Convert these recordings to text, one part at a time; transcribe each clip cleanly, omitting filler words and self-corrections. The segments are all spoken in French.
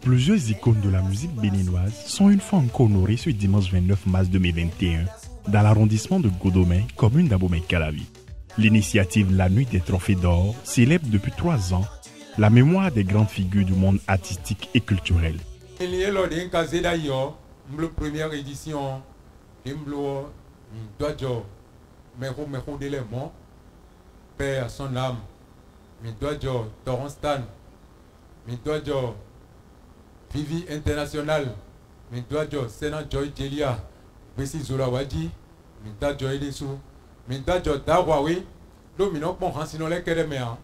Plusieurs icônes de la musique béninoise sont une fois encore honorées ce dimanche 29 mars 2021 dans l'arrondissement de Godomé, commune d'Abomey-Calavi. L'initiative La Nuit des Trophées d'Or célèbre depuis 3 ans la mémoire des grandes figures du monde artistique et culturel. Il y a la première édition de Doadjo, Mero d'éléments, Père à son âme, Doadjo, Toronstan, Doadjo, Vivi International, Doadjo, Sena Joy Jelia, Bessi Zolawadi, Doadjo Edesu, Doadjo Dawawi, Domino Ponhansino les Kéréméa.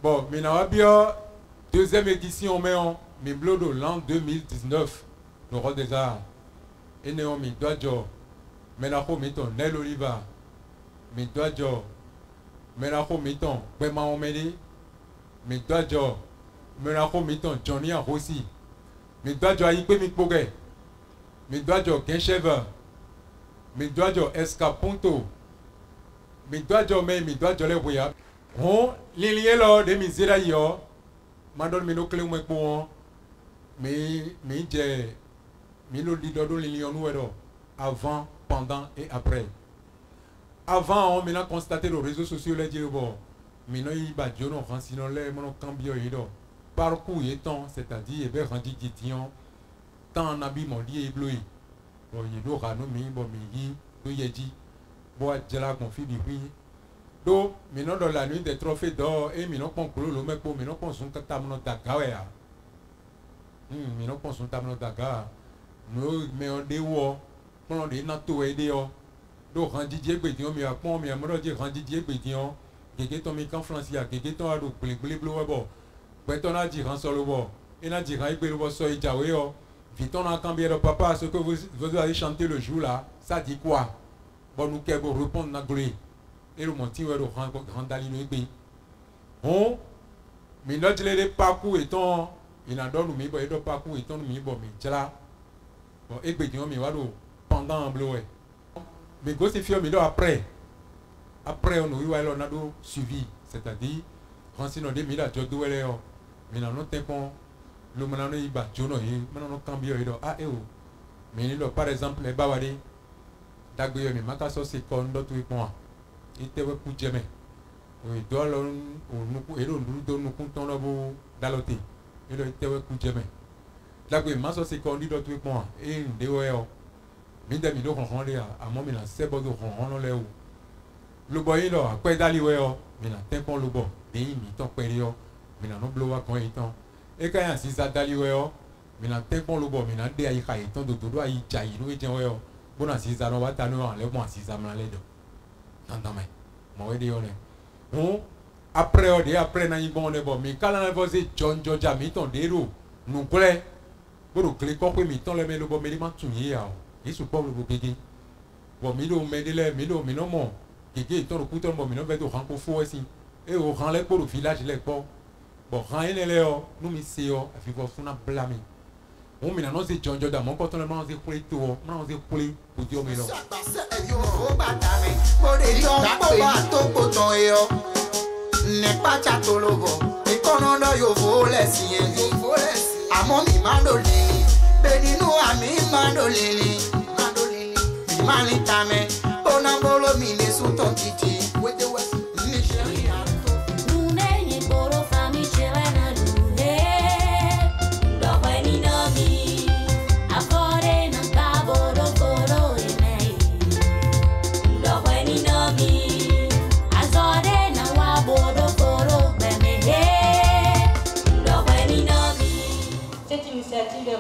Bon, bien, deuxième édition, mais de l'an 2019, le roi des arts. Et Néomi Doadjo, Menako Miton, Nel Oliva, Doadjo, Menako Miton, Bema Omedi, Doadjo, Menako Miton, Johnny Rossi, Doadjo Aïpe Mikpoge, Doadjo Kencheva, Doadjo Escaponto, Doadjo Les Voya. On l'ilié là de misère yo, madame mino clé ou mekbon, mais j'ai mino leader de l'ilion nous avant, pendant et après. Avant on a constaté les réseaux sociaux les dire bon, mino y badjo non rancino les mono cambio yido. Parcours étant, c'est-à-dire et bien rendu quittion, tant en habit mon lit ébloui. Bon yido rano mi bon mi do yedi, bon jela confie du prix. Donc, maintenant dans la nuit des trophées d'or, et maintenant qu'on clôt le mec pour maintenant qu'on s'en tape daga ouais. Maintenant qu'on s'en tape daga. Nous mais on dit où, on dit nato et dit oh. Donc rendu Dieu bédion mais à quoi mais à moi dire rendu Dieu bédion. Quelqu'un ton mican français, quelqu'un ton ado blé bleu bon. Quand on a dit ran solo bon, et n'a dit ran bleu bon so et jawe oh. Vite on a cambié le papa ce que vous allez chanter le jour là, ça dit quoi? Bon nous qu'elle vous répondre na glé. Et le monti ouais le grand dalino ébé. On mais notre les parcours étant il en donne mais bon et parcours étant mais bon mais tla bon ébé dion mais wado pendant en bleu ouais. Mais go c'est fier mais après on on a do suivi c'est-à-dire quand sinon des mille à jodo ouais là mais non tempon le manano iba jono et manano cambio et ah eh oh mais par exemple les bawade dagbe mais makaso c'est kon d'autres point il te veut coucher mais oui doit nous et nous donne nous ton labo daloté et il te veut coucher mais là que maso c'est qu'on dit d'autres points et de ouais mais d'amis donc on est à moi mais là c'est bon donc on est où le boy là après d'aller ouais mais là tempon le bon des mi ton période mais là non blowa quand il temps et quand il ça d'aller ouais mais là tempon le bon mais là des aïe ton de dodo aïe chai nous et ouais bon si ça non va t'en enlève moi si ça me l'enlève non mais moi dit on est bon après na bon on est bon mais quand on a posé John mi ton déro nous clé pour clé quoi mi ton le mais le bon mais il m'a tué ya il se pas le bébé bon mi do mais les mi non mon qui ton couteau bon mi non veut rendre pour fou aussi et au rend les pour le village les bon rien les nous mi c'est yo vivre funa blâmer on mi non c'est John mon quand on a c'est pour tout on c'est pour dire mais non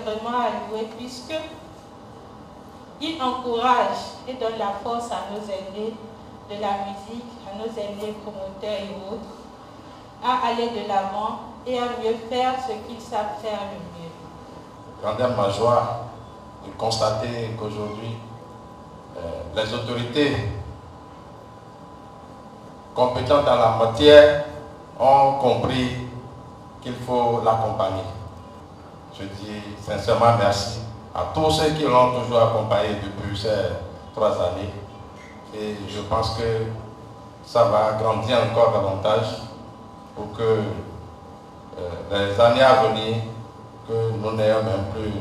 vraiment à louer puisque il encourage et donne la force à nos aînés de la musique, à nos aînés promoteurs et autres, à aller de l'avant et à mieux faire ce qu'ils savent faire le mieux. Grandeur ma joie de constater qu'aujourd'hui, les autorités compétentes dans la matière ont compris qu'il faut l'accompagner. Je dis sincèrement merci à tous ceux qui l'ont toujours accompagné depuis ces 3 années. Et je pense que ça va grandir encore davantage pour que les années à venir, que nous n'ayons même plus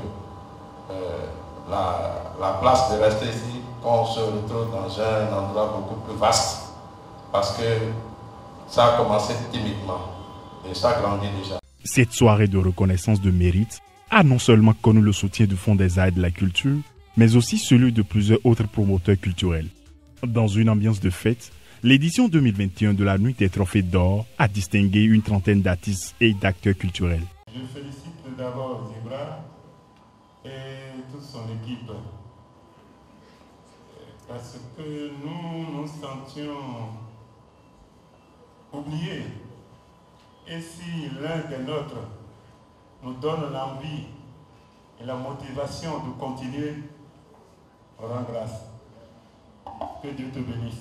la place de rester ici, qu'on se retrouve dans un endroit beaucoup plus vaste, parce que ça a commencé timidement et ça grandit déjà. Cette soirée de reconnaissance de mérite a non seulement connu le soutien du Fonds des arts et de la culture, mais aussi celui de plusieurs autres promoteurs culturels. Dans une ambiance de fête, l'édition 2021 de la Nuit des Trophées d'Or a distingué une trentaine d'artistes et d'acteurs culturels. Je félicite d'abord Zebra et toute son équipe, parce que nous nous sentions oubliés. Et si l'un des nôtres nous donne l'envie et la motivation de continuer, on rend grâce. Que Dieu te bénisse.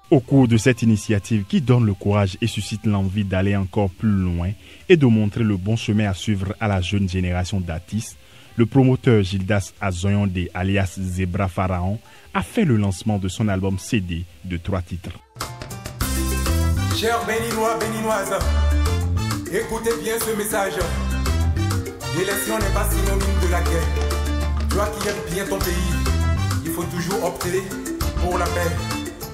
Au cours de cette initiative qui donne le courage et suscite l'envie d'aller encore plus loin et de montrer le bon chemin à suivre à la jeune génération d'artistes, le promoteur Gildas Azoyonde alias Zebra Pharaon a fait le lancement de son album CD de 3 titres. Chers Béninois, Béninoises, écoutez bien ce message. L'élection n'est pas synonyme de la guerre. Toi qui aimes bien ton pays, il faut toujours opter pour la paix.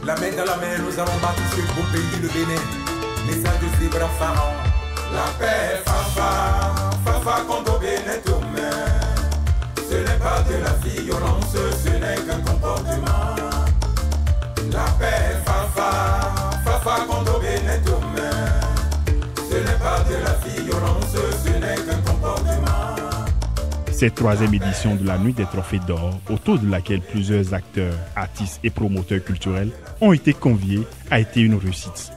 La main dans la main, nous allons battre ce beau pays, le Bénin. Message de Zebra Pharaon. La paix, Fafa, Fafa contre Bénin, tout main. Ce n'est pas de la violence, ce n'est qu'un comportement. La paix, Fafa, Fafa contre Bénin, tout main. Ce n'est pas de la violence, ce n'est qu'un comportement. Cette 3e édition de la Nuit des Trophées d'Or, autour de laquelle plusieurs acteurs, artistes et promoteurs culturels ont été conviés, a été une réussite.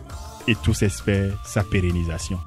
Et tous espèrent sa pérennisation.